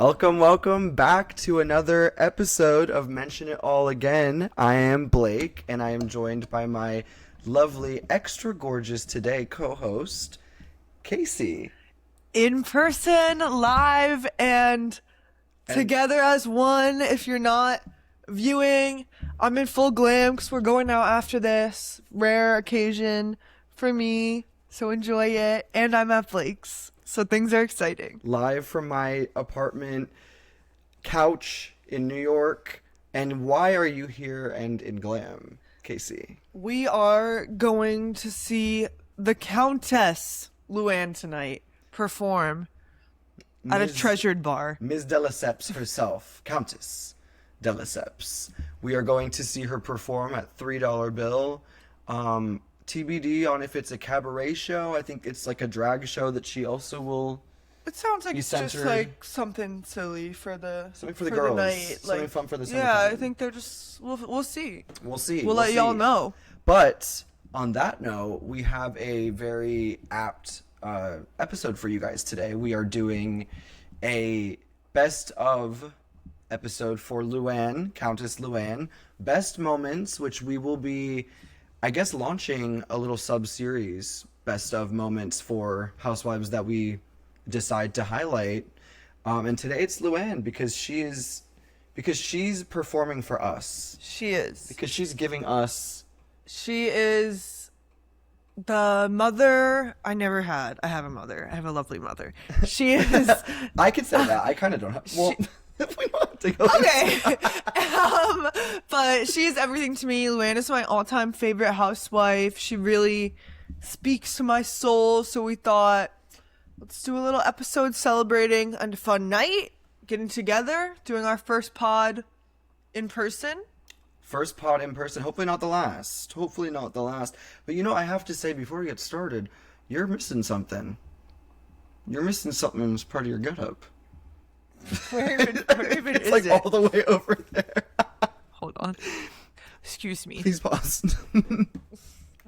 Welcome back to another episode of Mention It All Again. I am Blake, and I am joined by my lovely, extra gorgeous today co-host, Casey. In person, live, and together as one. If you're not viewing, I'm in full glam because we're going out after this. Rare occasion for me, so enjoy it. And I'm at Blake's, so things are exciting. Live from my apartment couch in New York. And why are you here and in glam, Casey? We are going to see the Countess LuAnn tonight perform at a treasured bar. Ms. DeLesseps herself, Countess DeLesseps. We are going to see her perform at $3 bill. TBD on if it's a cabaret show. I think it's like a drag show that she also will. It sounds like be it's just centered. like something silly for the girls. the night. Something Like fun for the summertime. yeah, I think they're just we'll see. We'll see. We'll let y'all know. But on that note, we have a very apt episode for you guys today. We are doing a best of episode for LuAnn, Countess LuAnn. Best moments, which we will be, I guess, launching a little sub-series, best of moments for housewives that we decide to highlight. And today it's LuAnn because she's performing for us. She is. Because she's giving us. She is the mother I never had. I have a mother. I have a lovely mother. She is. I could say that. I kind of don't have. Well, if we don't have to go. Okay. But she is everything to me. LuAnn is my all-time favorite housewife. She really speaks to my soul. So we thought, let's do a little episode celebrating a fun night, getting together, doing our first pod in person. First pod in person. Hopefully not the last. Hopefully not the last. But you know, I have to say before we get started, you're missing something. You're missing something as part of your getup. Where even It's is like it? all the way over there. Hold on. Excuse me. Please pause. I'm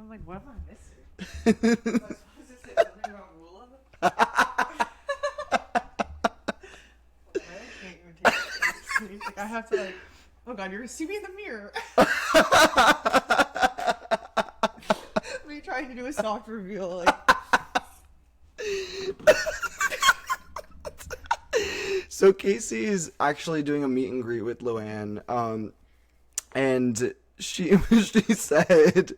like, what am I missing? Am I supposed to say something about Rula? I can't even take it seriously. I have to like, oh god, you're gonna see me in the mirror. Me trying to do a soft reveal, like. So Casey is actually doing a meet and greet with LuAnn, and she said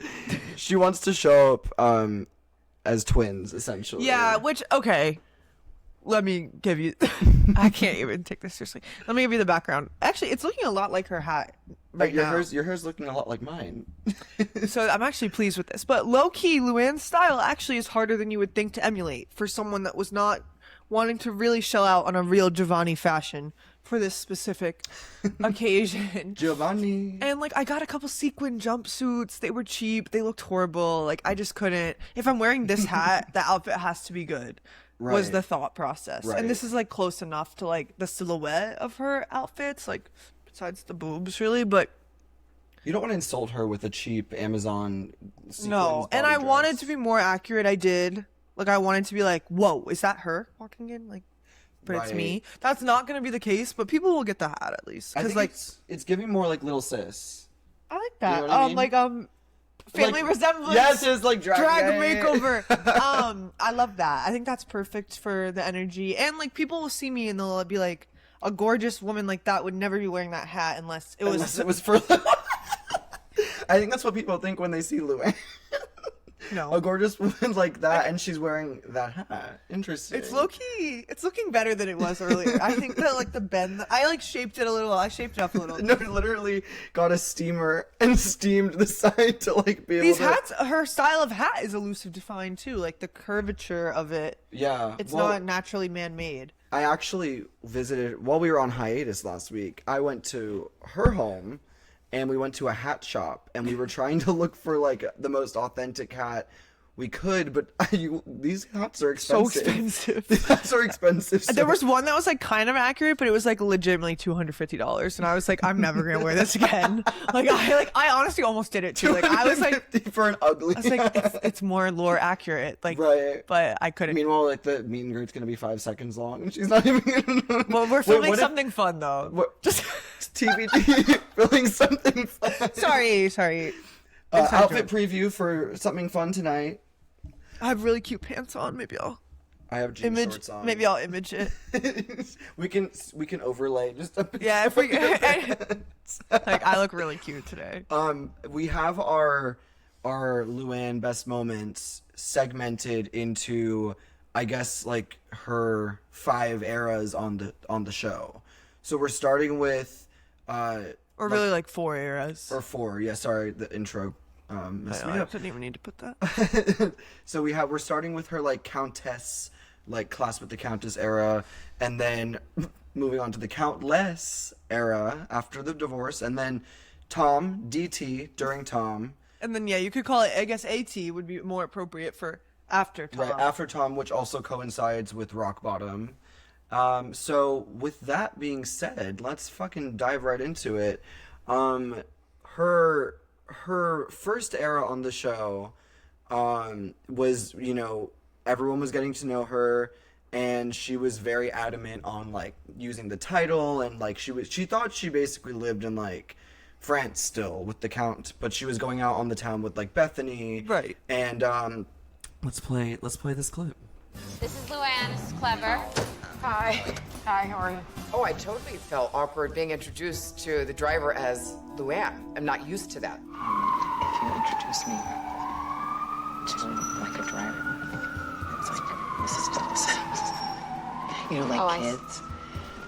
she wants to show up as twins, essentially. Yeah, which, okay. Let me give you, I can't even take this seriously. Let me give you the background. Actually, it's looking a lot like her hat right now. Your hair's looking a lot like mine. So I'm actually pleased with this. But low-key, LuAnn's style actually is harder than you would think to emulate for someone that was not wanting to really shell out on a real Giovanni fashion for this specific occasion. Giovanni. And like, I got a couple sequin jumpsuits. They were cheap. They looked horrible. Like, I just couldn't. If I'm wearing this hat, the outfit has to be good. Right. Was the thought process. Right. And this is like close enough to like the silhouette of her outfits, like besides the boobs really, but You don't want to insult her with a cheap Amazon sequins no. And body I wanted dress. to be more accurate. I did. Like, I wanted to be like, whoa, is that her walking in? Like, but it's Right. me. That's not going to be the case, but people will get the hat at least. I Because, think like, it's giving more like little sis. I like that. You know what I mean? Family Like- resemblance. Yes, it's like drag makeover. I love that. I think that's perfect for the energy. And, like, people will see me and they'll be like, a gorgeous woman like that would never be wearing that hat unless it was for. I think that's what people think when they see LuAnn. no. A gorgeous woman like that, and she's wearing that hat. Interesting. It's low key. It's looking better than it was earlier. I think that like the bend, I like shaped it a little. I shaped it up a little. No, literally got a steamer and steamed the side to like be able These to. hats, her style of hat is elusive to find too. Like the curvature of it. Yeah. It's well, not naturally man-made. I actually visited while we were on hiatus last week. I went to her home, and we went to a hat shop, and we were trying to look for like the most authentic hat. we could, but these hats are So expensive. expensive. These hats are expensive. So. There was one that was like kind of accurate, but it was like legitimately $250, and I was like, I'm never gonna wear this again. I honestly almost did it too. Like I was like, for an ugly. I was like, it's more lore accurate. Like, right. But I couldn't. Meanwhile, like the meet and greet's gonna be 5 seconds long, and she's not even gonna. Well, we're filming something fun though. What, just TBD, filming something fun. Sorry. Outfit preview for something fun tonight. I have really cute pants on. Maybe I'll shorts on. Maybe I'll image it. we can overlay just a picture. Yeah, if we like, I look really cute today. We have our LuAnn best moments segmented into, I guess, like her 5 eras on the show. So we're starting with really like 4 eras. Or 4. Yeah, sorry, the intro messed me up. I didn't even need to put that. So we're starting with her like Countess, like Class with the Countess era, and then moving on to the Countless era after the divorce, and then Tom, DT during Tom. And then you could call it, I guess AT would be more appropriate for after Tom. Right, after Tom, which also coincides with Rock Bottom. So with that being said, let's fucking dive right into it. Her first era on the show was, everyone was getting to know her, and she was very adamant on like using the title, and like she thought she basically lived in like France still with the Count, but she was going out on the town with like Bethany. Right. And let's play this clip. This is LuAnn. This is Clever. Hi, how are you? Oh, I totally felt awkward being introduced to the driver as LuAnn. I'm not used to that. If you introduce me to like a driver, it's like Mrs. DeLesseps. Oh, kids.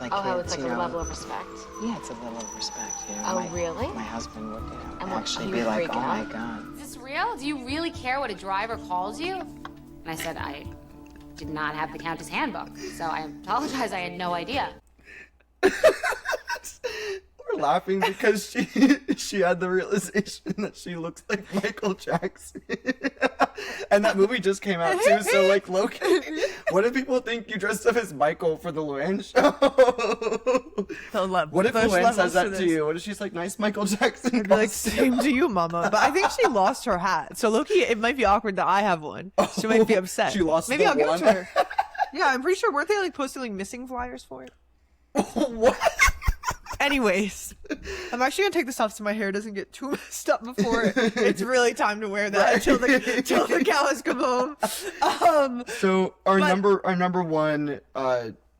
Like how kids, it's like a level of respect. Yeah, it's a level of respect. Oh, really? My husband would And actually you be would like, freak "Oh out? my god." Is this real? Do you really care what a driver calls you? And I said, I did not have the Countess handbook, so I apologize. I had no idea. We're laughing because she had the realization that she looks like Michael Jackson. And that movie just came out too, so like Loki, what if people think you dressed up as Michael for the LuAnn show? What if LuAnn says that to you? What if she's like, nice Michael Jackson? I'd be like, same to you, mama. But I think she lost her hat. So Loki, it might be awkward that I have one. She might be upset. She lost Maybe the I'll give one? it to her. Yeah, I'm pretty sure, weren't they like posting like missing flyers for it? What? Anyways, I'm actually gonna take this off so my hair doesn't get too messed up before it's really time to wear that until the cows come home. So our number one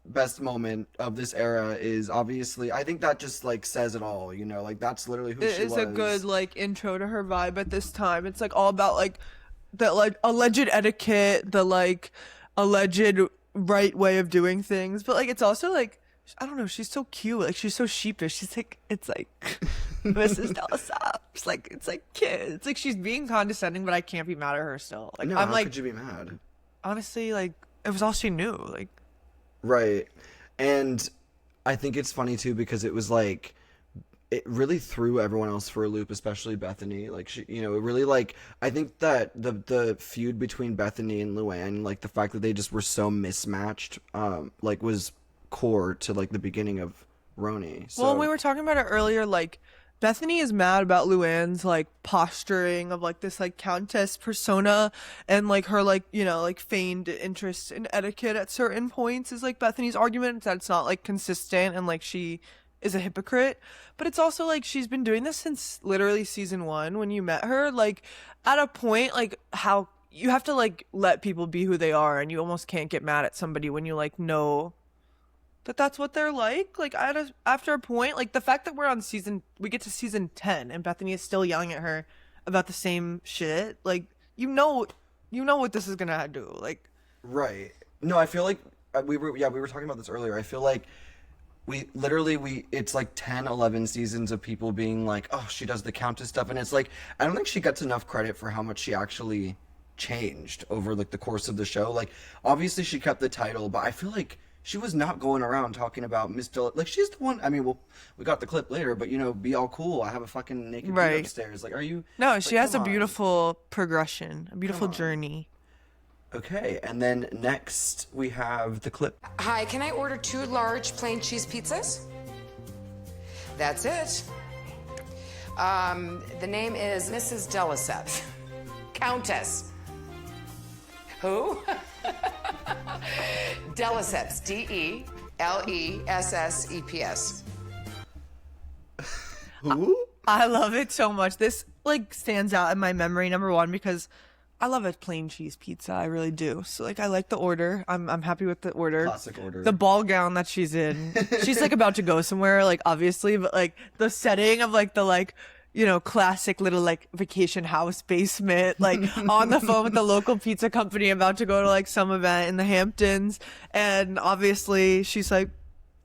best moment of this era is obviously, I think that just like says it all, like that's literally who she was. It is a good like intro to her vibe at this time. It's like all about like the like alleged etiquette, the like alleged right way of doing things, but like it's also like, I don't know, she's so cute. Like, she's so sheepish. She's like, it's like Mrs. DeLesseps. Like, it's like kids. It's like she's being condescending, but I can't be mad at her still. Like, No, I'm how like, could you be mad? honestly, like, it was all she knew. Like, right. And I think it's funny too because it was like, it really threw everyone else for a loop, especially Bethany. Like, she, it really like, I think that the feud between Bethany and LuAnn, like the fact that they just were so mismatched, like was core to like the beginning of Roni. So, well, we were talking about it earlier. Like, Bethany is mad about LuAnn's like posturing of like this like countess persona, and like her like like feigned interest in etiquette at certain points is like Bethany's argument that it's not like consistent and like she is a hypocrite. But it's also like she's been doing this since literally season 1 when you met her. Like, at a point, like, how you have to like let people be who they are, and you almost can't get mad at somebody when you like know that that's what they're like after a point. Like, the fact that we get to season 10 and Bethany is still yelling at her about the same shit, like, you know what this is gonna do. Like, right. No, I feel like we were talking about this earlier. I feel like it's like 10, 11 seasons of people being like, oh, she does the Countess stuff, and it's like, I don't think she gets enough credit for how much she actually changed over like the course of the show. Like, obviously she kept the title, but I feel like she was not going around talking about Miss like she's the one. I mean, we got the clip later, but be all cool. I have a fucking naked dude upstairs. Like, are you? No, she has a come on. beautiful progression, a beautiful journey. Okay, and then next we have the clip. Hi, can I order 2 large plain cheese pizzas? That's it. The name is Mrs. DeLesseps. Countess. Who? DeLesseps. DeLessesseps. Who? I love it so much. This like stands out in my memory, number one, because I love a plain cheese pizza. I really do. So like I like the order. I'm happy with the order. Classic order. The ball gown that she's in. She's like about to go somewhere, like obviously, but like the setting of like the like classic little like vacation house basement, like on the phone with the local pizza company about to go to like some event in the Hamptons. And obviously she's like,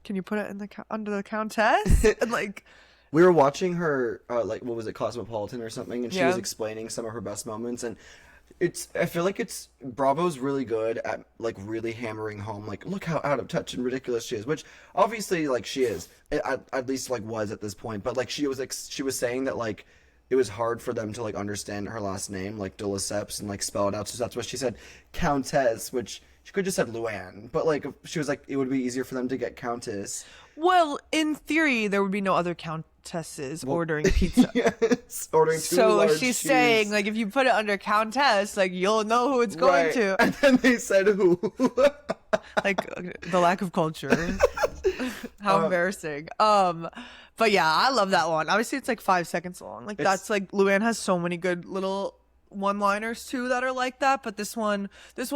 can you put it in the under the Countess? And like, we were watching her, like, what was it, Cosmopolitan or something, and she was Yeah. explaining some of her best moments, and I feel like Bravo's really good at, like, really hammering home, like, look how out of touch and ridiculous she is, which, obviously, like, she is, at least, like, was at this point, but, like, she was saying that, like, it was hard for them to, like, understand her last name, like, DeLesseps, and, like, spell it out, so that's why she said Countess, which she could have just said LuAnn, but, like, she was like, it would be easier for them to get Countess. well, in theory, there would be no other countesses ordering pizza. Yes, ordering 2 So large she's cheese. saying, like, if you put it under Countess, like, you'll know who it's going Right. to. And then they said who. Like, the lack of culture. How embarrassing. But yeah, I love that one. Obviously, it's like 5 seconds long. Like, that's like, LuAnn has so many good little one-liners, too, that are like that. But this one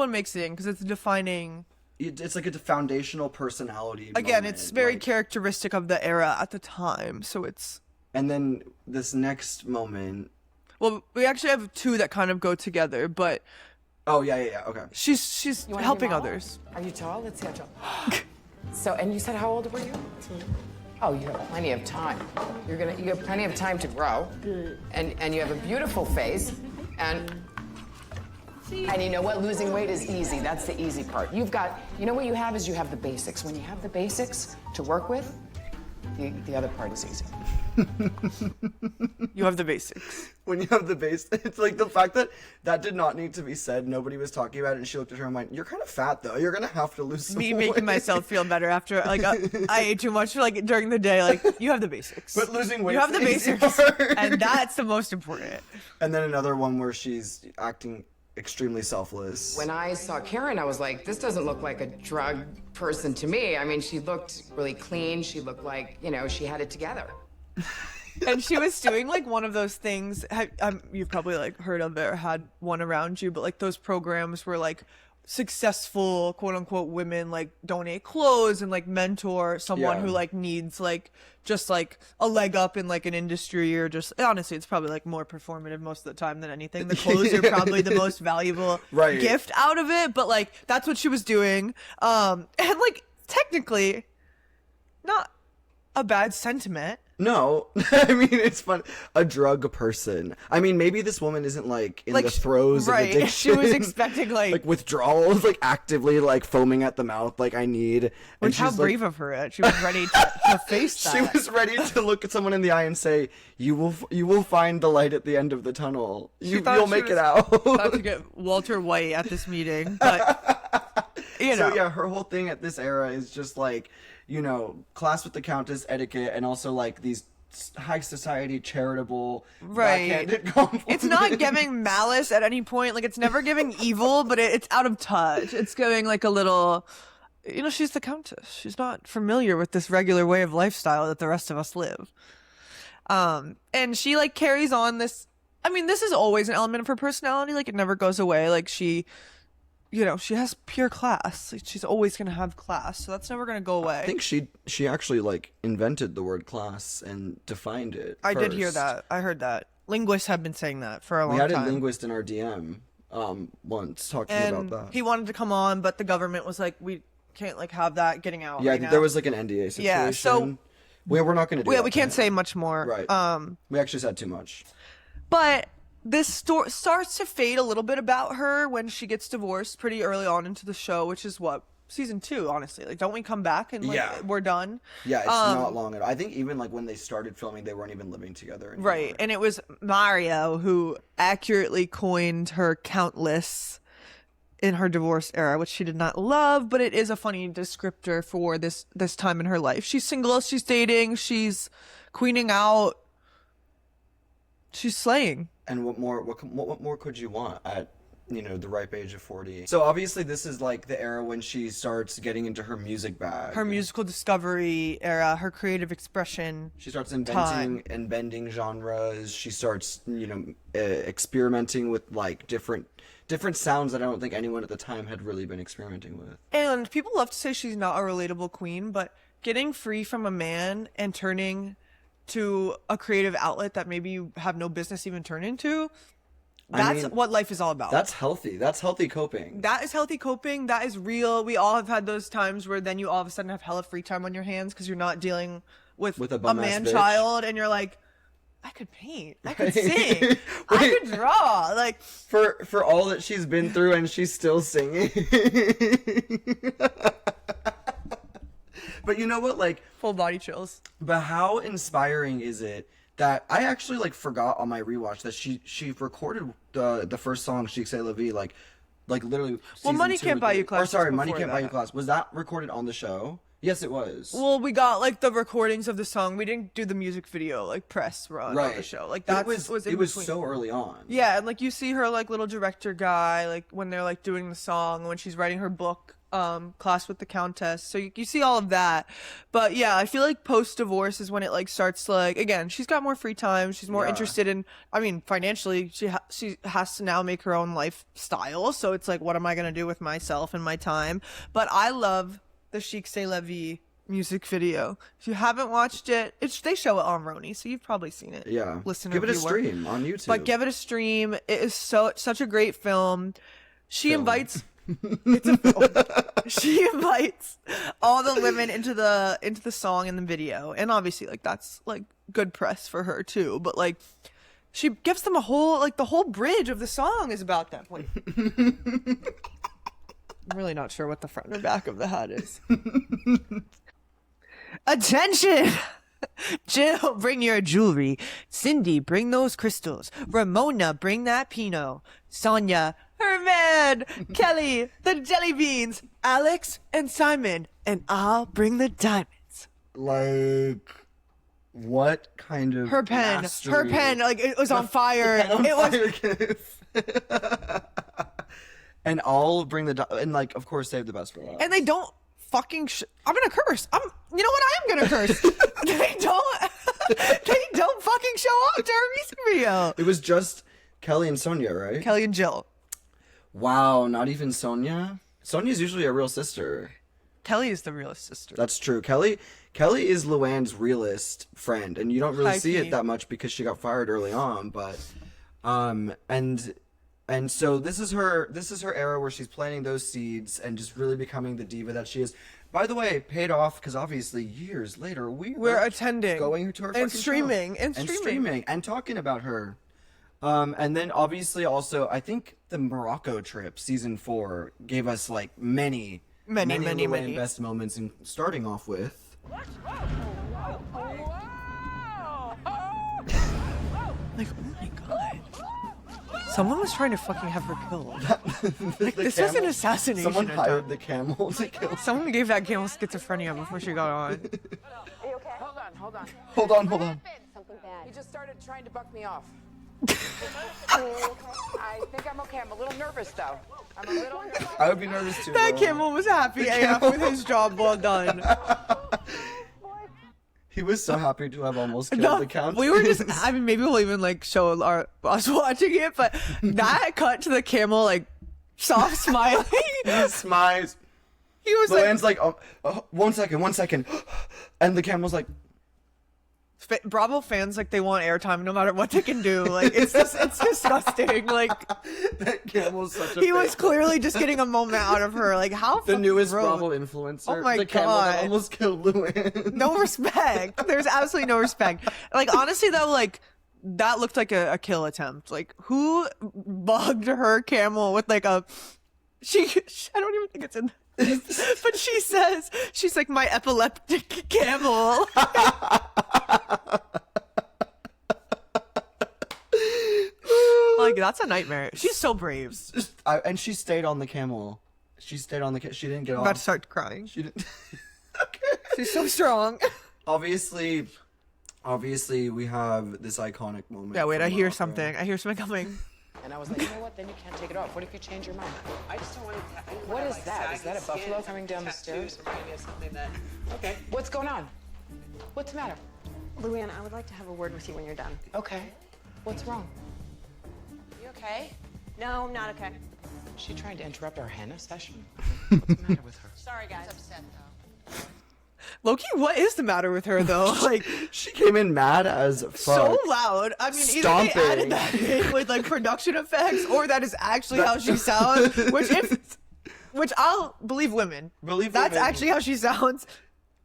makes it in because it's defining... It's like a foundational personality. Again, moment, it's very like- characteristic of the era at the time. So it's... And then this next moment. Well, we actually have 2 that kind of go together, but Oh yeah. Okay. she's You wanna be helping model? others. Are you tall? Let's see how tall. So, and you said how old were you? Oh, you have plenty of time. You have plenty of time to grow, and you have a beautiful face, and you know what? Losing weight is easy. That's the easy part. What you have is you have the basics. When you have the basics to work with, the other part is easy. You have the basics. When you have the base, it's like the fact that did not need to be said. Nobody was talking about it, and she looked at her and went, "You're kind of fat, though. You're gonna have to lose some Me weight." making myself feel better after like I ate too much like during the day. Like you have the basics. But losing weight. You have the basics, and that's the most important. And then another one where she's acting extremely selfless. When I saw Karen, I was like, this doesn't look like a drug person to me. I mean, she looked really clean. She looked like, she had it together. And she was doing like one of those things. You've probably like heard of it or had one around you, but like those programs where like successful quote unquote women like donate clothes and like mentor someone Yeah. who like needs like just like a leg up in like an industry, or just honestly it's probably like more performative most of the time than anything. The clothes are probably the most valuable Right. gift out of it, but like that's what she was doing. And like technically not a bad sentiment. No, I mean, it's fun. A drug person. I mean, maybe this woman isn't like in Like, the throes right. of addiction. She was expecting like withdrawals, like actively like foaming at the mouth, like I need. And Which how she's, brave like, of her that she was ready to face that. She was ready to look at someone in the eye and say, "You will find the light at the end of the tunnel. thought You'll she make it was out." about to get Walter White at this meeting, but you know, So yeah, her whole thing at this era is just like, class with the Countess etiquette, and also like these high society charitable Right. backhanded compliments. it's not giving malice at any point. Like it's never giving evil, but it's out of touch. It's giving like a little, she's the Countess. She's not familiar with this regular way of lifestyle that the rest of us live. And she like carries on this. I mean, this is always an element of her personality. Like it never goes away. Like she has pure class. Like, she's always gonna have class, so that's never gonna go away. I think she actually like invented the word class and defined it. I did hear first. that. I heard that. Linguists have been saying that for a long We had time. a linguist in our DM once talking and about that. he wanted to come on, but the government was like, we can't like have that getting out. Yeah, right now. there was like an NDA situation. Yeah, so- we're not going to do that we can't tonight. say much more. Right. We actually said too much. But this starts to fade a little bit about her when she gets divorced pretty early on into the show, which is what, season 2, honestly. Like, don't we come back and like Yeah. we're done? Yeah, it's not long at all. I think even like when they started filming, they weren't even living together anymore. Right. And it was Mario who accurately coined her Countess in her divorce era, which she did not love, but it is a funny descriptor for this time in her life. She's single, she's dating, she's queening out, she's slaying. And what more could you want at, you know, the ripe age of 40? So obviously this is like the era when she starts getting into her music bag. Her musical discovery era, her creative expression. She starts inventing and bending genres. She starts, you know, experimenting with like different sounds that I don't think anyone at the time had really been experimenting with. And people love to say she's not a relatable queen, but getting free from a man and turning to a creative outlet that maybe you have no business even turning to, that's what life is all about. That's healthy. That's healthy coping. That is healthy coping. That is real. We all have had those times where then you all of a sudden have hella free time on your hands because you're not dealing with a a bum-ass man bitch. child, and you're like, I could paint, I could sing, I could draw. Like, for all that she's been through, and she's still singing. But you know what, like, full body chills. but how inspiring is it that I actually like forgot on my rewatch that she recorded the first song Chic C'est La Vie like literally. Season Money 2 Can't Buy You or Class sorry, was Money before Can't Buy You that. Class. Was that recorded on the show? Yes, it was. Well, we got like the recordings of the song. We didn't do the music video like press run on the show. Like that was in it was between. so early on. Yeah, and like you see her like little director guy like when they're like doing the song, when she's writing her book, Class with the Countess. So you see all of that. But yeah, I feel like post divorce is when it like starts to like, again, she's got more free time. She's more interested in, I mean, financially, she has to now make her own lifestyle. So it's like, what am I gonna do with myself and my time? But I love the Chic C'est La Vie music video. If you haven't watched it, they show it on Roni, so you've probably seen it. Yeah. Listener Give it a viewer. stream on YouTube. But give it a stream. It is such a great film. She invites she invites all the women into the song and the video, and obviously like that's like good press for her too, but like she gives them a whole like the whole bridge of the song is about them. Like, I'm really not sure what the front or back of the hat is. Attention! Jill, bring your jewelry. Cindy, bring those crystals. Ramona, bring that Pinot. Sonia, her man. Kelly, the jelly beans. Alex and Simon, and I'll bring the diamonds. like, what kind of Her pen, mastery? like it was on fire. It was. And I'll bring and like, of course, save the best for last. And they don't fucking. I'm gonna curse. You know what? I am gonna curse. They don't fucking show up to her music video. It was just Kelly and Sonia, right? Kelly and Jill. Wow, not even Sonia. Sonia's usually a real sister. Kelly is the realest sister. That's true. Kelly is LuAnn's realest friend, and you don't really see High-key. it that much because she got fired early on. But, and so this is her era where she's planting those seeds and just really becoming the diva that she is. By the way, paid off because obviously years later we're attending, going to her and fucking streaming, show. and streaming and talking about her. And then obviously also I think the Morocco trip season 4 gave us like many LuAnn best moments, and starting off with like, oh my god, someone was trying to fucking have her killed. Like, this was an assassination Someone attempt. hired the camel to kill. Someone gave that camel schizophrenia before she got on. Are you okay? Hold on. Hold on. Something bad. He just started trying to buck me off. I think I'm okay. I'm a little nervous though. I'm a little nervous. I would be nervous too. That though. camel was happy AF with his job well done. He was so happy to have almost killed the countess. We were just, I mean, maybe we'll even like show us watching it, but that cut to the camel like soft smiling. He smiles. He was LuAnn's like, oh, 1 second. And the camel's like, Bravo fans, like, they want airtime no matter what they can do. Like, it's disgusting. Like, that camel's such a he was fake. clearly just getting a moment out of her. Like, how The newest gross. Bravo influencer. Oh my the camel that God. almost killed LuAnn. No respect. There's absolutely no respect. Like, honestly, though, like, that looked like a kill attempt. Like, who bugged her camel with like a... I don't even think it's in... But she's like, my epileptic camel. Like, that's a nightmare. She's so brave. And she stayed on the camel. She didn't get I'm about off. to start crying. She didn't. She's so strong. Obviously, we have this iconic moment. Yeah, wait, from I hear Morocco. something. I hear something coming. And I was like, you know what? Then you can't take it off. What if you change your mind? I just don't want to. What is that? Is that a buffalo coming down the stairs? Okay. What's going on? What's the matter? LuAnn, I would like to have a word with you when you're done. Okay. What's wrong? You okay? No, I'm not okay. Is she trying to interrupt our henna session? What's the matter with her? Sorry, guys. Loki, what is the matter with her, though? Like, She came in mad as fuck. so loud. I mean, either Stomping. they added that in with, like, production effects, or that is actually how she sounds, which I'll believe women. That's women. actually how she sounds.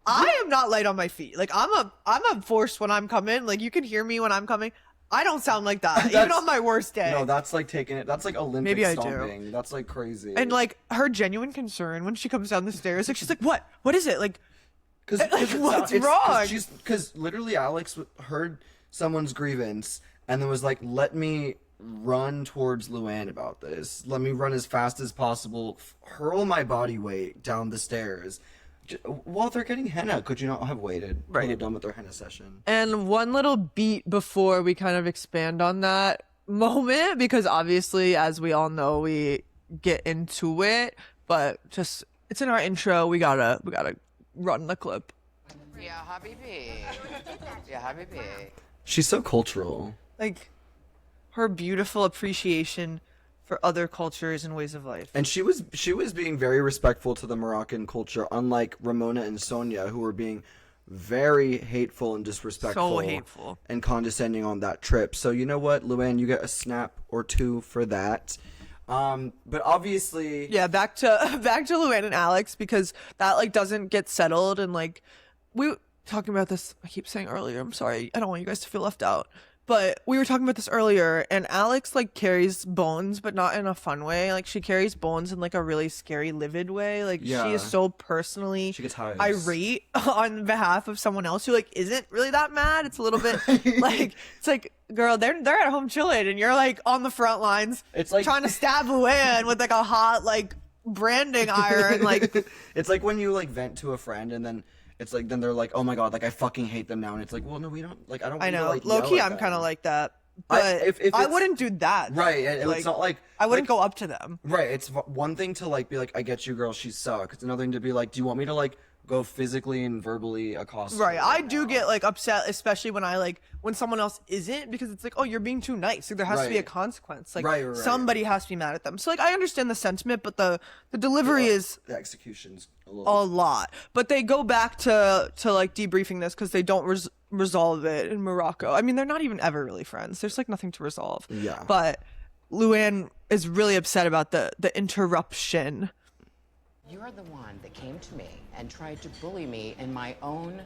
I am not light on my feet. Like, I'm a force when I'm coming. Like, you can hear me when I'm coming. I don't sound like that, even That's- on my worst day. No, that's like taking it. That's like Olympic Maybe I do. stomping. That's like crazy. And, like, her genuine concern when she comes down the stairs, like, she's like, what? What is it? Like, what's wrong? Because literally Alex heard someone's grievance and then was like, let me run towards LuAnn about this. Let me run as fast as possible, hurl my body weight down the stairs. While they're getting henna, could you not have waited? Right. They're done with their henna session. And one little beat before we kind of expand on that moment, because obviously, as we all know, we get into it, but just, it's in our intro. We gotta run the clip. Yeah, Habibi. Yeah, Habibi. She's so cultural. Like, her beautiful appreciation for other cultures and ways of life. And she was being very respectful to the Moroccan culture, unlike Ramona and Sonia, who were being very hateful and disrespectful. So hateful. And condescending on that trip. So you know what, LuAnn, you get a snap or two for that. But obviously, Yeah, back to LuAnn and Alex, because that, like, doesn't get settled. And, like, we talking about this, I keep saying earlier, I'm sorry, I don't want you guys to feel left out, but we were talking about this earlier, and Alex, like, carries bones, but not in a fun way. Like, she carries bones in, like, a really scary, livid way. Like, Yeah. she is so personally She gets hives. irate on behalf of someone else who, like, isn't really that mad. It's a little bit like, it's like, girl, they're at home chilling, and you're, like, on the front lines. It's like- trying to stab LuAnn with, like, a hot, like, branding iron. Like, it's like when you like vent to a friend and then it's like then they're like, oh my god, like I fucking hate them now, and it's like, well, no, we don't. Like I don't. I want to, know, like, low yell key, at I'm them. kind of like that, but if I it's- wouldn't do that. Right, and Like, it's not like I wouldn't like, go up to them. Right, it's one thing to like be like, I get you, girl, she sucks. It's another thing to be like, do you want me to like go physically and verbally accost Right, her I right do now? get like upset, especially when someone else isn't, because it's like, oh, you're being too nice. Like, there has to be a Right. consequence. Like, Right. somebody has to be mad at them. So, like, I understand the sentiment, but the delivery is the execution's a a little. lot. But they go back to like debriefing this because they don't resolve it in Morocco. I mean, they're not even ever really friends. There's like nothing to resolve. Yeah. But LuAnn is really upset about the interruption. You're the one that came to me and tried to bully me in my own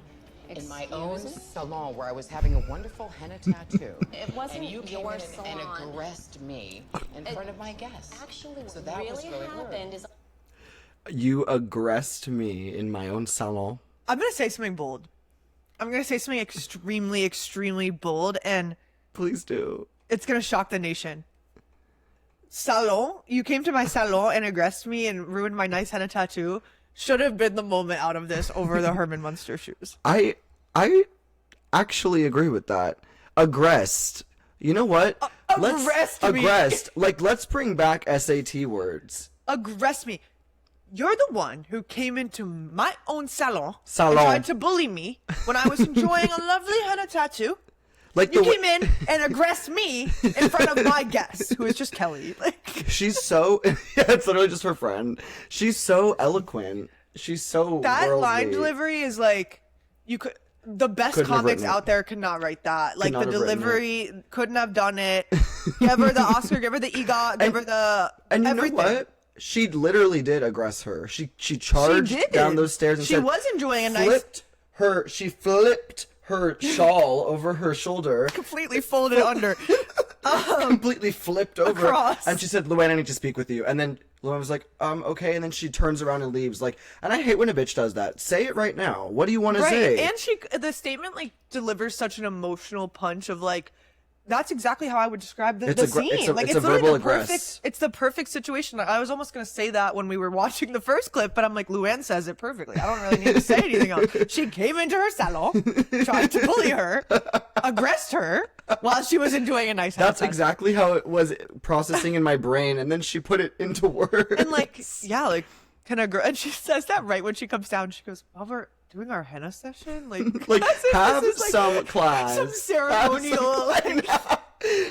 salon where I was having a wonderful henna tattoo. It wasn't and you came your in and salon. aggressed me in front of my guests. Actually, so what that was really really rude. happened is You aggressed me in my own salon. I'm going to say something bold. I'm going to say something extremely, extremely bold, and Please do. it's going to shock the nation. Salon, you came to my salon and aggressed me and ruined my nice henna tattoo. Should have been the moment out of this over the Herman Munster shoes. I actually agree with that. Aggressed. You know what? aggressed me. Aggressed. Like, let's bring back SAT words. Aggress me. You're the one who came into my own salon Salon. and tried to bully me when I was enjoying a lovely henna tattoo. Like You the way- came in and aggressed me in front of my guest, who is just Kelly. Like, She's so yeah, it's literally just her friend. She's so eloquent. She's so that worldly. line delivery is like, the best Couldn't have comics written it. out there could not write that. Like, not the have written delivery couldn't have done it. Give her the Oscar, give her the EGOT, give her the And you everything. know what? She literally did aggress her. She charged She did. down those stairs and She said, was enjoying a nice- She flipped her shawl over her shoulder, Completely folded under. completely flipped over, Across. and she said, "LuAnn, I need to speak with you." And then Luann was like, okay, and then she turns around and leaves. Like, and I hate when a bitch does that. Say it right now. What do you want to say? And the statement like delivers such an emotional punch of like, that's exactly how I would describe the scene. It's a verbal aggress. It's the perfect situation. I was almost going to say that when we were watching the first clip, but I'm like, Luann says it perfectly. I don't really need to say anything else. She came into her salon, tried to bully her, aggressed her while she was enjoying a nice That's exactly how it was processing in my brain, and then she put it into words. And like, yeah, like, and she says that right when she comes down. She goes, "While we're doing our henna session, like have some class, some ceremonial,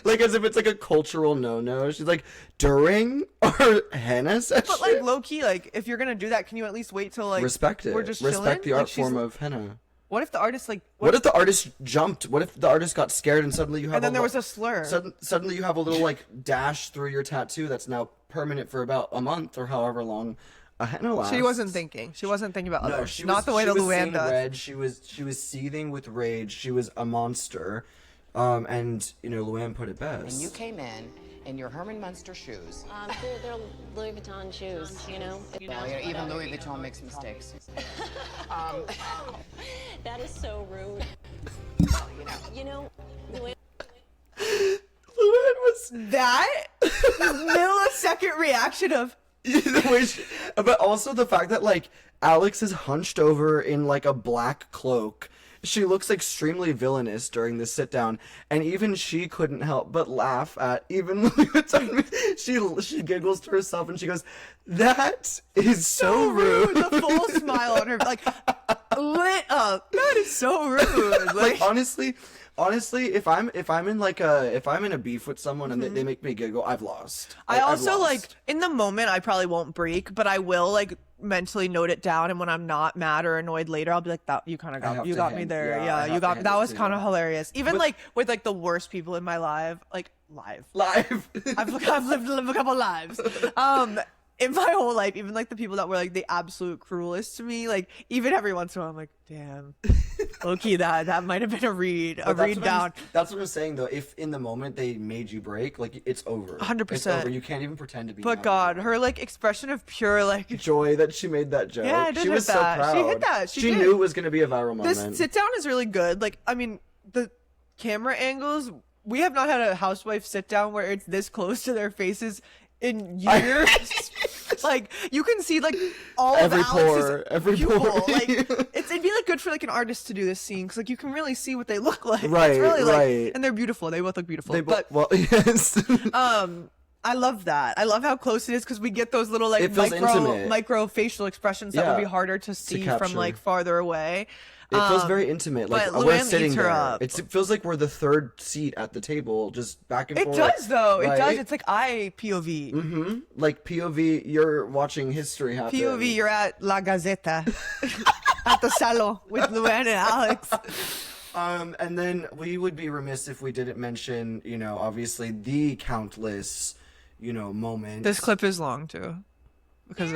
like as if it's like a cultural no. She's like, during our henna session, but like low key, like if you're gonna do that, can you at least wait till like respect it? We're just respect chilling? the art Like, form of henna. What if the artist like? What if the artist jumped? What if the artist got scared and suddenly you have? And then there was a slur. Suddenly you have a little like dash through your tattoo that's now permanent for about a month or however long a henna lasts. She wasn't thinking. She wasn't thinking about others. She Not was, the way she that was Luann seeing does. red. She was seething with rage. She was a monster, and you know Luann put it best. And you came in your Herman Munster shoes. They're Louis Vuitton shoes, you know? Well, you know, even Louis Vuitton makes mistakes. That is so rude. You know, Luann was That millisecond reaction of the way but also the fact that like Alex is hunched over in like a black cloak. She looks extremely villainous during this sit down, and even she couldn't help but laugh at even she giggles to herself and she goes, "That is so rude." the full smile on her, like lit up. That is so rude. Like honestly, if I'm in a beef with someone and they make me giggle, I've lost. I I've also lost. like in the moment I probably won't break, but I will like mentally note it down, and when I'm not mad or annoyed later, I'll be like, "That you kind of got me there." I Yeah, have you to got me. hand That it was to kind of you. hilarious. Even But- like with like the worst people in my life, like live. I've lived a couple lives. In my whole life, even like the people that were like the absolute cruelest to me, like even every once in a while, I'm like, damn, low-key, that might have been a read down. That's what I'm saying though. If in the moment they made you break, like it's over. 100%. It's over. You can't even pretend to be. But mad God, anymore. her like expression of pure like joy that she made that joke. Yeah, I did she hit was that. so proud. She hit that. She did. knew it was going to be a viral moment. this sit down is really good. Like, I mean, the camera angles. We have not had a housewife sit down where it's this close to their faces in years. Like you can see like all Every of Alex's pore, every pupil. pore. Like it'd be like good for like an artist to do this scene because like you can really see what they look like. Right, It's really, like, right. and they're beautiful. They both look beautiful. Well, yes. I love that. I love how close it is because we get those little like It feels intimate. micro facial expressions that would be Yeah, harder to see from capture. like farther away. It feels very intimate. Like but we're Luann sitting eats her there. up. It feels like we're the third seat at the table, just back and It forth. does though. It does. right? It's like eye POV. Like POV. You're watching history happen. POV. You're at La Gazzetta at the salon with Luann and Alex. And then we would be remiss if we didn't mention, you know, obviously the countless, you know, moments. This clip is long too because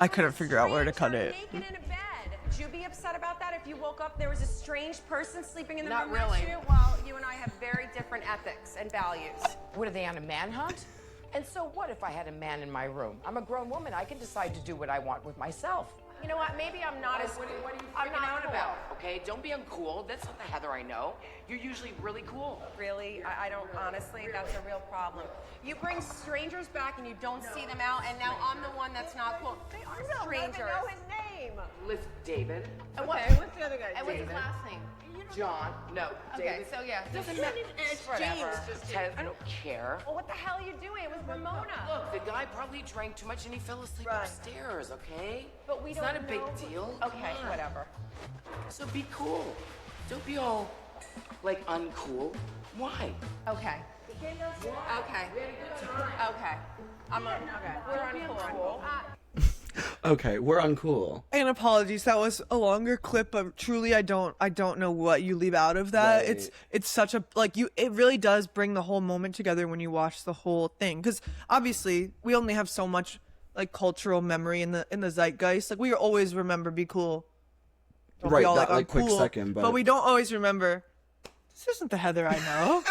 I couldn't figure out where to cut it. Naked in a bed. Would you be upset about that if you woke up there was a strange person sleeping in the Not room really. next to you? Well, you and I have very different ethics and values. What, are they on a manhunt? And so what if I had a man in my room? I'm a grown woman. I can decide to do what I want with myself. You know what? Maybe I'm not as. What are you I'm freaking not out cool. about? Okay, don't be uncool. That's not the Heather I know. You're usually really cool. Really? I don't, honestly, that's a real problem. You bring strangers back and you don't see them out, and now I'm the one that's not cool. They are strangers. I don't even know his name. Listen, David. And what's the other guy? And what's his last name? John. No. Okay, David. so yeah. Doesn't James. matter. Whatever. Ted, I don't care. Well, what the hell are you doing? It was Ramona. Look, the guy probably drank too much and he fell asleep Right. upstairs, okay? But we it's don't not a big know. deal. Okay, Come on. whatever. So be cool. Don't be all, like, uncool. Why? Okay. Okay. Okay. We're uncool. Okay, we're uncool. And apologies, that was a longer clip, but truly I don't know what you leave out of that. Right. It's such a it really does bring the whole moment together when you watch the whole thing. Because obviously we only have so much like cultural memory in the zeitgeist. Like we always remember be cool. Don't Right, we all, that, are like, quick cool, second, but- we don't always remember this isn't the Heather I know.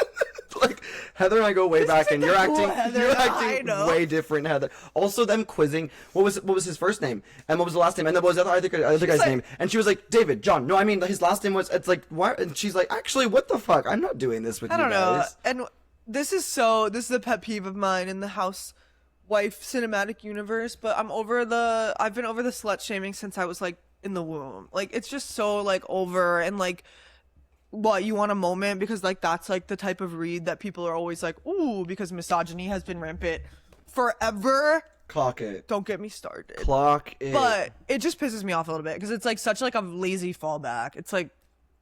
Like Heather and I go way back, and you're acting I know. way different, Heather. Also, them quizzing. What was his first name, and what was the last name, and then what was the other guy's like- name? And she was like, David, John. No, I mean his last name was. It's like why? And she's like, actually, what the fuck? I'm not doing this with I you don't know. guys. And this is a pet peeve of mine in the housewife cinematic universe, but I've been over the slut shaming since I was like in the womb. Like it's just so like over, and like what you want a moment, because like that's like the type of read that people are always like, ooh, because misogyny has been rampant forever. Clock it. Don't get me started. Clock it. But it just pisses me off a little bit because it's like such like a lazy fallback. It's like,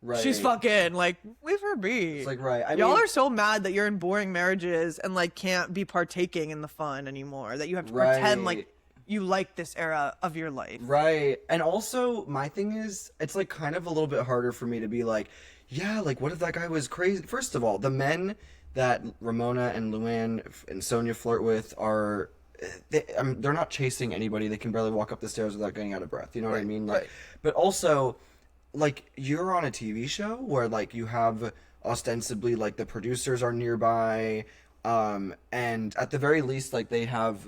right. she's fucking, like, leave her be. It's like, right. I Y'all mean, are so mad that you're in boring marriages and like can't be partaking in the fun anymore. That you have to pretend like you like this era of your life. Right. And also, my thing is, it's like kind of a little bit harder for me to be like, yeah, like what if that guy was crazy? First of all, the men that Ramona and LuAnn and Sonia flirt with are, they're not chasing anybody. They can barely walk up the stairs without getting out of breath. You know what I mean? Like, right. But also, like, you're on a TV show where like you have ostensibly like the producers are nearby, and at the very least, like they have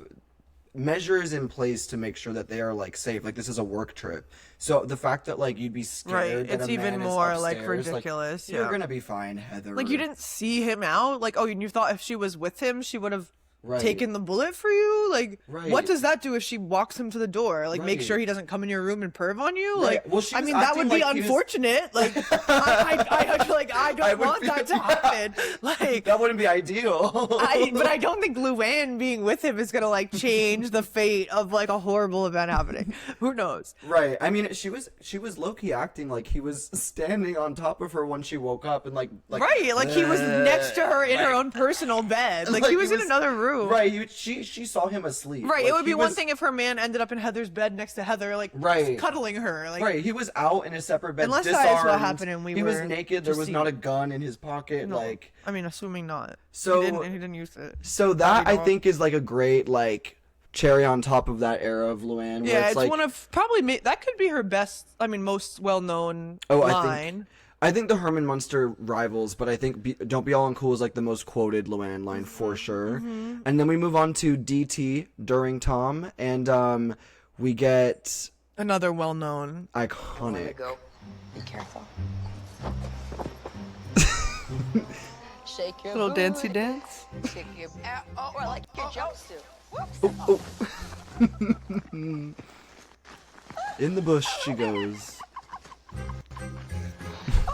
measures in place to make sure that they are like safe. Like this is a work trip, so the fact that like you'd be scared, Right, that it's a even man is more like upstairs, ridiculous. You're Yeah. gonna be fine, Heather. Like you didn't see him out. Like, oh, you thought if she was with him, she would have Right. taken the bullet for you. Like, Right. what does that do if she walks him to the door? Like, make Right. sure he doesn't come in your room and perv on you. Right. Like, Well, she I was mean, that would acting be like he was- unfortunate. Like, I don't would want be- that to happen. Like, That wouldn't be ideal. but I don't think LuAnn being with him is gonna like change the fate of like a horrible event happening. Who knows? Right. I mean, she was low-key acting like he was standing on top of her when she woke up, and like Right, like he was next to her in her own personal bed. Like, he was in another room. Right. She saw him asleep. Right, Like, it would be he one was- thing if her man ended up in Heather's bed next to Heather, like Right. cuddling her. Like, Right, he was out in a separate bed, Unless disarmed. that is what happened and we he was were naked. There was deceived. not a gun in his pocket. no. Like, I mean, assuming not. So- he didn't use it. so that We I don't- think is like a great like cherry on top of that era of LuAnn. Where Yeah, it's it's like, one of probably that could be her best. I mean, most well-known Oh, line. I think the Herman Munster rivals, but I think Don't Be All Uncool is like the most quoted LuAnn line for sure. And then we move on to DT during Tom, and we get Another well-known. iconic. Go. Be careful. Shake your Little booty. dancey dance. Kick your or like your jokes do. Oh, in the bush she goes.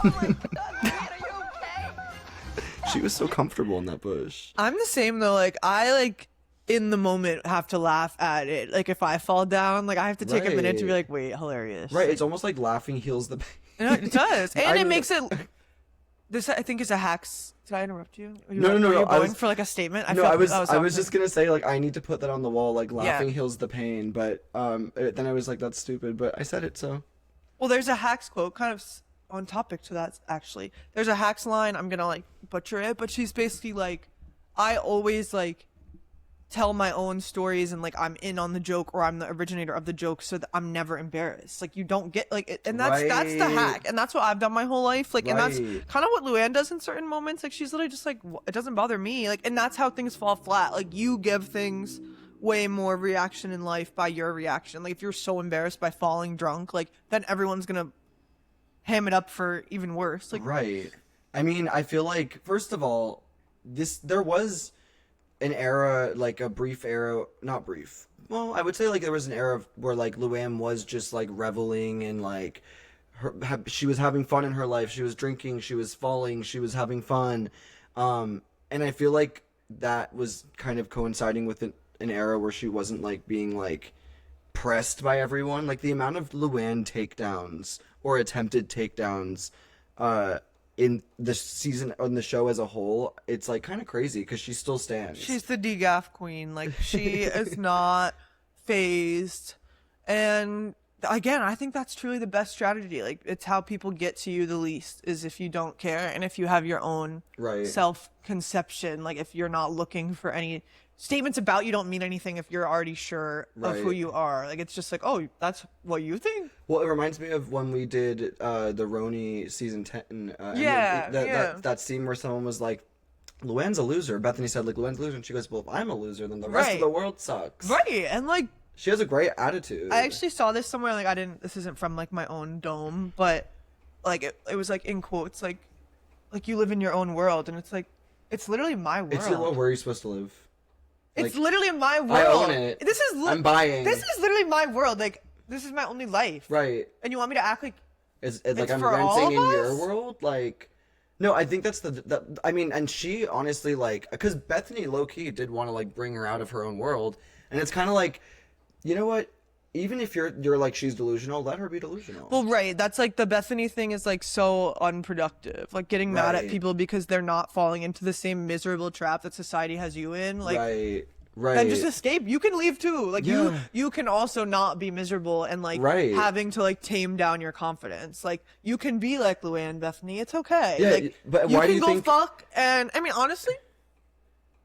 Oh my God, Luann, are you okay? She was so comfortable in that bush. I'm the same though. Like I like in the moment have to laugh at it. Like if I fall down, like I have to take a minute to be Right. like, wait, hilarious. Right, it's almost like laughing heals the pain. No, it does, and I- it makes it. This I think is a hacks. Did I interrupt you? Were you No, were you I going was- for like a statement. No, felt I was awkward. just gonna say like I need to put that on the wall, like laughing Yeah. heals the pain, but then I was like that's stupid, but I said it so. Well, there's a hacks quote, kind of on topic to that actually. There's a hacks line. I'm gonna like butcher it, but she's basically like, I always like tell my own stories and like I'm in on the joke or I'm the originator of the joke so that I'm never embarrassed. Like you don't get like it, and that's the Right. hack, and that's what I've done my whole life. Like, and that's Right. kind of what LuAnn does in certain moments. Like she's literally just like, it doesn't bother me. Like, and that's how things fall flat. Like you give things way more reaction in life by your reaction. Like if you're so embarrassed by falling drunk, like then everyone's gonna ham it up for even worse. Like Right. I mean, I feel like first of all, there was an era, like a brief era, not brief. Well, I would say like there was an era where like LuAnn was just like reveling and like she was having fun in her life. She was drinking, she was falling, she was having fun. And I feel like that was kind of coinciding with an era where she wasn't like being like pressed by everyone. Like the amount of LuAnn takedowns or attempted takedowns in the season, on the show as a whole, it's like kind of crazy because she still stands. she's the degaff queen. Like she is not phased. And again, I think that's truly the best strategy. Like it's how people get to you the least is if you don't care and if you have your own Right. self-conception. Like if you're not looking for any statements about you don't mean anything if you're already sure of who Right. you are. Like it's just like, oh, that's what you think? Well, it reminds me of when we did the Roni season 10. Yeah, and yeah. That scene where someone was like, LuAnn's a loser. Bethany said, like, LuAnn's a loser. And she goes, well, if I'm a loser, then the rest of Right. the world sucks. Right, and like She has a great attitude. I actually saw this somewhere. Like this isn't from like my own dome, but like it was like in quotes, like you live in your own world, and it's like it's literally my world. It's your world. Where are you supposed to live? It's Like, literally my world. I own it. This is I'm buying. This is literally my world. Like this is my only life. Right. And you want me to act like It's like It's I'm for all renting of in your us? world? Like, no, I think that's I mean, and she honestly, like, because Bethany low-key did want to, like, bring her out of her own world. And it's kind of like, you know what? Even if you're like, she's delusional, let her be delusional. well, right. That's like the Bethany thing is like so unproductive. Like getting mad at Right. people because they're not falling into the same miserable trap that society has you in. Like right. then just escape. You can leave too. Like Yeah. you can also not be miserable and like Right. having to like tame down your confidence. Like you can be like LuAnn, Bethany. It's okay. Yeah, like, but you why can do you go think- fuck. And I mean, honestly,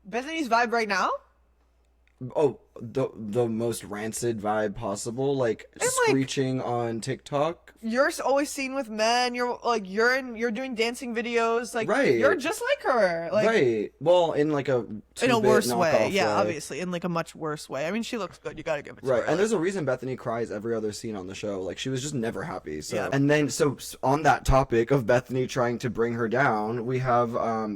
Bethany's vibe right now. Oh, the most rancid vibe possible, like like- screeching on TikTok. You're always seen with men. You're doing dancing videos. Like Right. you're just like her. Like Right. Well, in like a in a two-bit worse way. knockoff Yeah, obviously in like a much worse way. I mean, she looks good. You gotta give it to Right, her. and there's a reason Bethany cries every other scene on the show. Like, she was just never happy. So, Yeah. and then, so on that topic of Bethany trying to bring her down, we have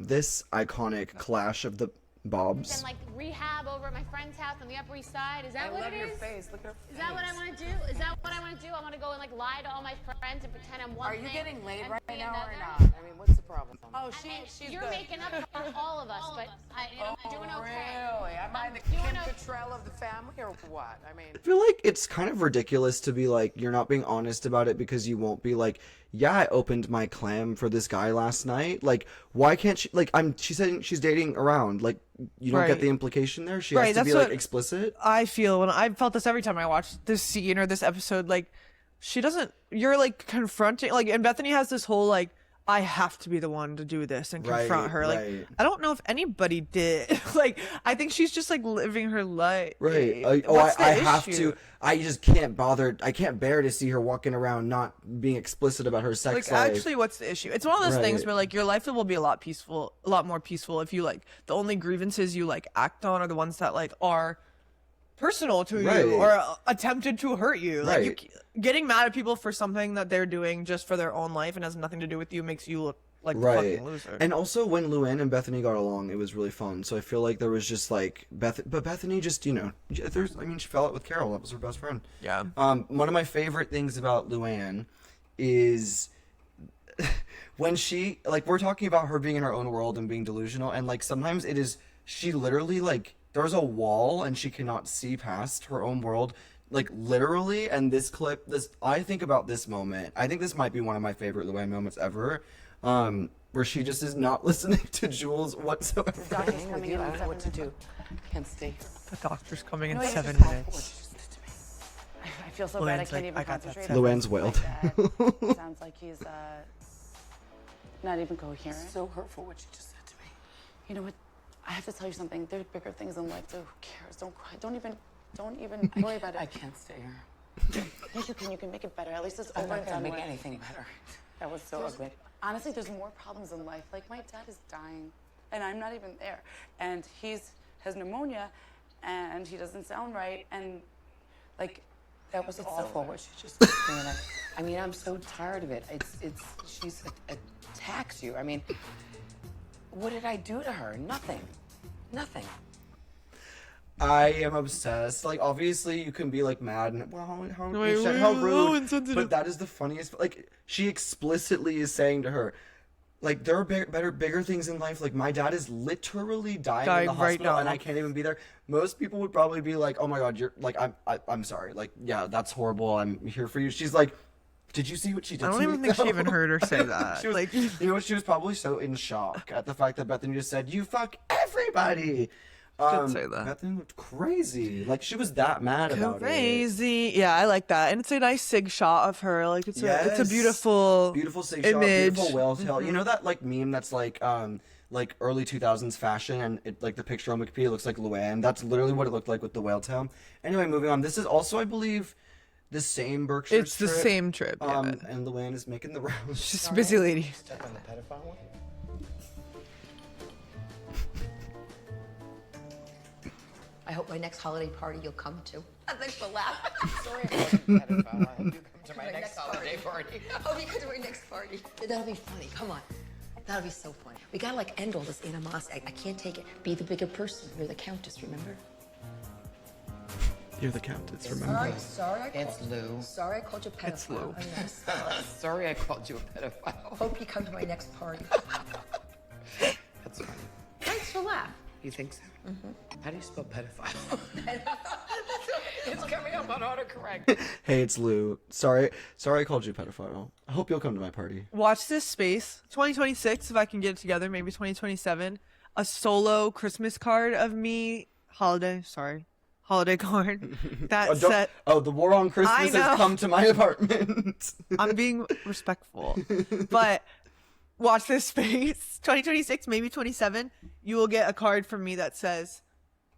this iconic clash of the Bobs. And like rehab over at my friend's house on the Upper East Side. Is that I what love it your is? face. Look at her face. Is that what I want to do? Is that what I want to do? I want to go and like lie to all my friends and pretend I'm one Are thing. you getting laid and right be now or another? not? I mean, what's the problem? Oh, I mean, she's you're good. making up for all of us, but I'm doing okay. Really? Am I I'm the doing Kim okay. Cattrall of the family or what? I mean, I feel like it's kind of ridiculous to be like, you're not being honest about it because you won't be like, yeah, I opened my clam for this guy last night. Like, why can't she, like, she's saying she's dating around. Like, you don't Right. get the implication there? She Right, has to that's be, like, what- explicit? I feel when I felt this every time I watched this scene or this episode, like she doesn't. You're like confronting, like, and Bethany has this whole like, I have to be the one to do this and confront Right, her. Like, right. I don't know if anybody did. Like, I think she's just like living her life. Right. What's the I have issue? to. I just can't bother. I can't bear to see her walking around not being explicit about her sex Like, life. actually, what's the issue? It's one of those things Right. where like your life will be a lot more peaceful if you like the only grievances you like act on are the ones that like are personal to Right. you or attempted to hurt you. Like Right. getting mad at people for something that they're doing just for their own life and has nothing to do with you makes you look like the Right. fucking loser. And also when LuAnn and Bethany got along, it was really fun. So I feel like there was just like but Bethany just, you know, she fell out with Carol. That was her best friend. Yeah. One of my favorite things about LuAnn is when she, like, we're talking about her being in her own world and being delusional, and like sometimes it is, she literally, like, there's a wall and she cannot see past her own world, like, literally. And this clip, I think about this moment, I think this might be one of my favorite LuAnn moments ever, where she just is not listening to Jules whatsoever. Doctor's coming in. I don't know what to do. Can't stay. The doctor's coming in No, you 7 just- minutes. I feel so bad. I Luann's can't like, even I got that concentrate. seven. LuAnn's wailed. My dad sounds like he's not even coherent. So hurtful what she just said to me. You know what? I have to tell you something. There's bigger things in life. So who cares? Don't cry. Don't even worry about I it. can't stay here. Yes, you can. You can make it better. At least it's I'm over not and gonna done make with. anything better. That was so ugly. Honestly, there's more problems in life. Like my dad is dying, and I'm not even there. And has pneumonia, and he doesn't sound right. And like, That was It's awful over. what she just said to me. And I mean, I'm so tired of it. She's attacks you. I mean, what did I do to her? Nothing. Nothing. I am obsessed. Like, obviously, you can be like mad and how Wait, upset, how wait, rude. oh, insensitive. But that is the funniest. Like, she explicitly is saying to her, like, there are bigger things in life. Like, my dad is literally dying in the Dying right hospital, now. and I can't even be there. Most people would probably be like, "Oh my God, you're like, I'm sorry. Like, yeah, that's horrible. I'm here for you." She's like, "Did you see what she did?" I don't to even me?" think she No. even heard her say that. She was, Like, you know what? She was probably so in shock at the fact that Bethany just said, "You fuck everybody." say that. Bethany looked crazy. Like, she was that mad about it. crazy. Yeah, I like that, and it's a nice sig shot of her. Like, it's a Yes. beautiful, Beautiful sig image. shot, beautiful whale tail. You know that like meme that's like early 2000s fashion, and it, like the picture on Wikipedia looks like LuAnn. That's literally what it looked like with the whale tail. Anyway, moving on. This is also, I believe, the same Berkshire. It's the same trip. Yeah. And LuAnn is making the rounds. She's a busy lady. Step on the pedophile one? I hope my next holiday party you'll come to. Thanks for laughing. Sorry, I called you a pedophile. I hope you come to my next holiday party. Oh, you come to my next party. That'll be funny. Come on. That'll be so funny. We gotta like end all this animosity. I can't take it. Be the bigger person. You're the Countess, remember? You're the Countess, remember? Sorry, It's Lou. Sorry I called you a pedophile. It's Lou. Sorry, I called you a pedophile. Hope you come to my next party. That's funny. Thanks for laughing. You think so? How do you spell pedophile? It's coming up on autocorrect. Hey, it's Lou. Sorry I called you a pedophile. I hope you'll come to my party. Watch this space. 2026, if I can get it together, maybe 2027. A solo Christmas card of me. Holiday card. That set. The war on Christmas know. has come to my apartment. I'm being respectful. But watch this space. 2026, maybe 27. You will get a card from me that says,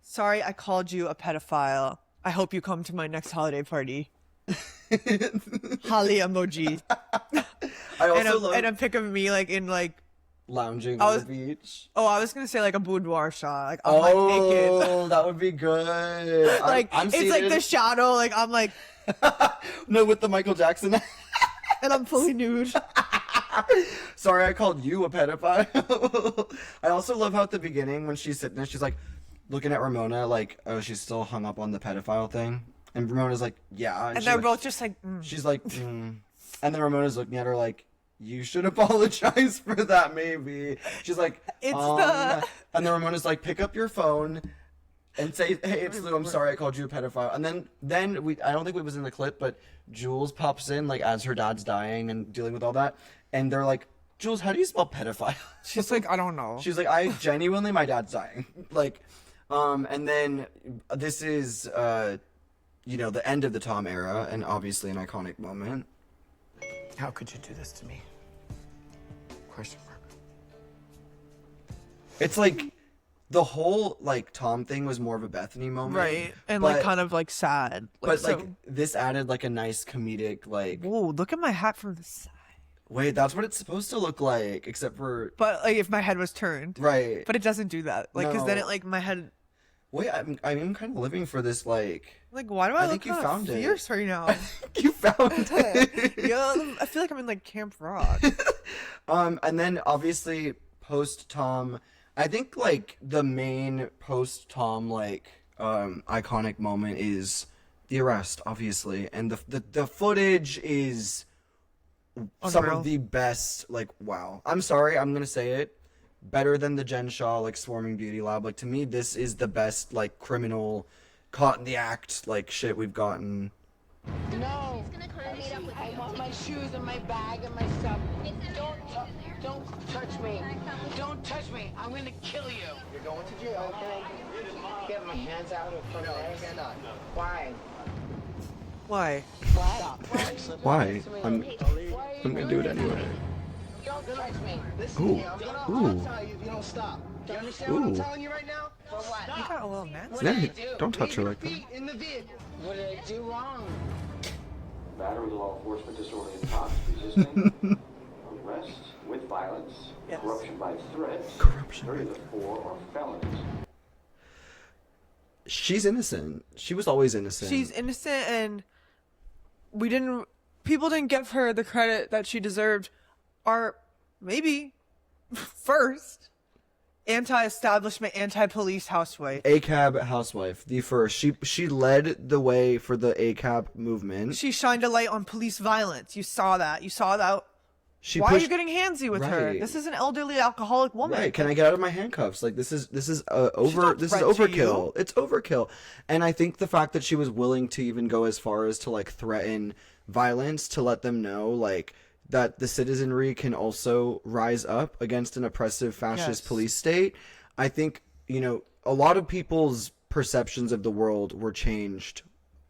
"Sorry, I called you a pedophile. I hope you come to my next holiday party." Holly emoji. I also love And a pic of me like in like, lounging I on was- the beach. I was gonna say like a boudoir shot. Like I'm like naked. Oh, that would be good. Like I'm it's like the seated- shadow. Like I'm like, no, with the Michael Jackson. and I'm fully nude. Sorry, I called you a pedophile. I also love how at the beginning when she's sitting there, she's like looking at Ramona, like, oh, she's still hung up on the pedophile thing, and Ramona's like, yeah, And she's they're like- both just like, she's like, and then Ramona's looking at her like, you should apologize for that, maybe. She's like, It's the- and then Ramona's like, pick up your phone and say, hey, it's Lou, I'm sorry I called you a pedophile. And then I don't think it was in the clip, but Jules pops in like as her dad's dying and dealing with all that, and they're like, Jules, how do you spell pedophile? she's like, I don't know. She's like, I genuinely, my dad's dying. Like, and then this is, the end of the Tom era, and obviously an iconic moment. How could you do this to me? Question mark. It's like the whole like Tom thing was more of a Bethany moment, Right, and but- like kind of like sad. But so, like this added like a nice comedic like. whoa, look at my hat from the side. Wait, that's what it's supposed to look like, except for But like if my head was turned, right. but it doesn't do that. Like because then No. it like my head. Wait, I'm kind of living for this like. Like why do I look think you kind of found it. fierce right now? You found it. Yeah, I feel like I'm in like Camp Rock. And then obviously post Tom, I think like the main post Tom like iconic moment is the arrest, obviously, and the footage is some Unreal. of the best. Like, wow, I'm sorry, I'm gonna say it, better than the Jen Shaw like swarming beauty lab. Like to me, this is the best like criminal caught in the act like shit we've gotten. No. I want my shoes and my bag and my stuff. Don't touch me. Don't touch me. I'm gonna kill you. You're going to jail. Can I get my hands out of front of this? Why? Why? Why? I'm gonna do it anyway. Don't touch me. Ooh, ooh, tell you if you don't stop. Do you understand Ooh. what I'm telling you right now? For what? You got a little nasty. yeah, don't touch her like that. Feet in the vehicle. What did I do wrong? Battery, law enforcement disorderly and cops resisting, arrest with violence, corruption by threat, Corruption. 3 of the 4 are felonies. She's innocent. She was always innocent. She's innocent, and people didn't give her the credit that she deserved. Or maybe first anti-establishment, anti-police housewife. ACAB housewife, the first. She led the way for the ACAB movement. She shined a light on police violence. You saw that. She Why are pushed, you getting handsy with her? Right. This is an elderly alcoholic woman. Right? Can I get out of my handcuffs? Like this is over. not This is threat to overkill. you. It's overkill. And I think the fact that she was willing to even go as far as to like threaten violence to let them know like that the citizenry can also rise up against an oppressive fascist Yes. police state. I think a lot of people's perceptions of the world were changed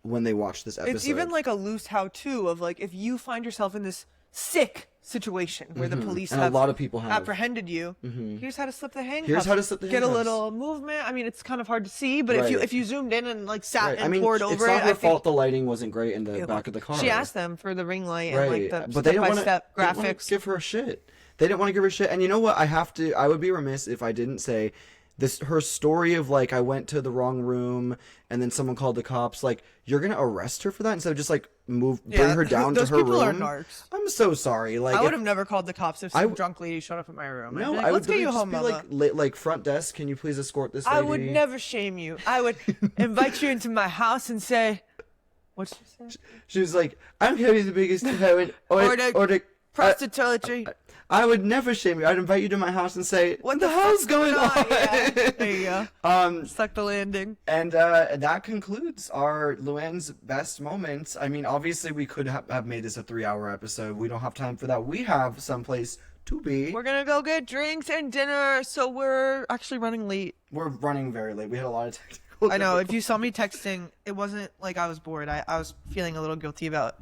when they watched this episode. It's even like a loose how-to of like if you find yourself in this sick situation where the police And a have lot of people have. apprehended you. Here's how to slip the handcuffs. Here's how to slip the Get a handcuffs. little movement. I mean, it's kind of hard to see, but Right. if you zoomed in and like sat Right. and I mean, poured it's over not it, her I think fault the lighting wasn't great in the back of the car. she asked them for the ring light Right, and like the but they didn't want step-by-step to graphics. give her shit. They didn't want to give her shit. And you know what? I would be remiss if I didn't say her story of like, I went to the wrong room and then someone called the cops. Like, you're gonna arrest her for that instead of just like bring her down to those her people room. are narcs. I'm so sorry. Like, I would have never called the cops if some drunk lady showed up at my room. No, I'd be like, I would let's get you just home, be mama. like front desk. Can you please escort this lady? I would never shame you. I would invite you into my house and say, what'd she say? She was like, I'm here the biggest heroin or the prostitutely. I would never shame you. I'd invite you to my house and say, "What the hell's going on?" Yeah. There you go. Stuck the landing. And that concludes our LuAnn's best moments. I mean, obviously, we could have made this a 3-hour episode. We don't have time for that. We have someplace to be. We're gonna go get drinks and dinner, so we're actually running late. We're running very late. We had a lot of technical. I know. If you saw me texting, it wasn't like I was bored. I was feeling a little guilty about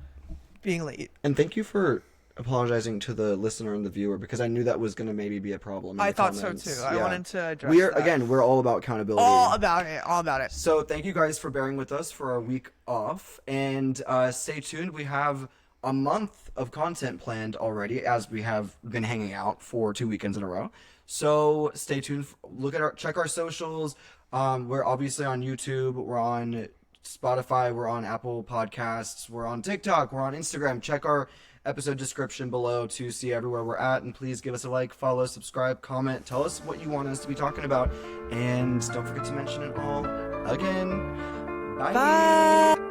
being late. And thank you for apologizing to the listener and the viewer, because I knew that was going to maybe be a problem. I thought so too. I wanted to address that. Again, we're all about accountability. All about it. So thank you guys for bearing with us for our week off, and stay tuned. We have a month of content planned already, as we have been hanging out for 2 weekends in a row. So stay tuned. Check our socials. We're obviously on YouTube. We're on Spotify. We're on Apple Podcasts. We're on TikTok. We're on Instagram. Check our episode description below to see everywhere we're at, and please give us a like, follow, subscribe, comment, tell us what you want us to be talking about, and don't forget to mention it all again. Bye.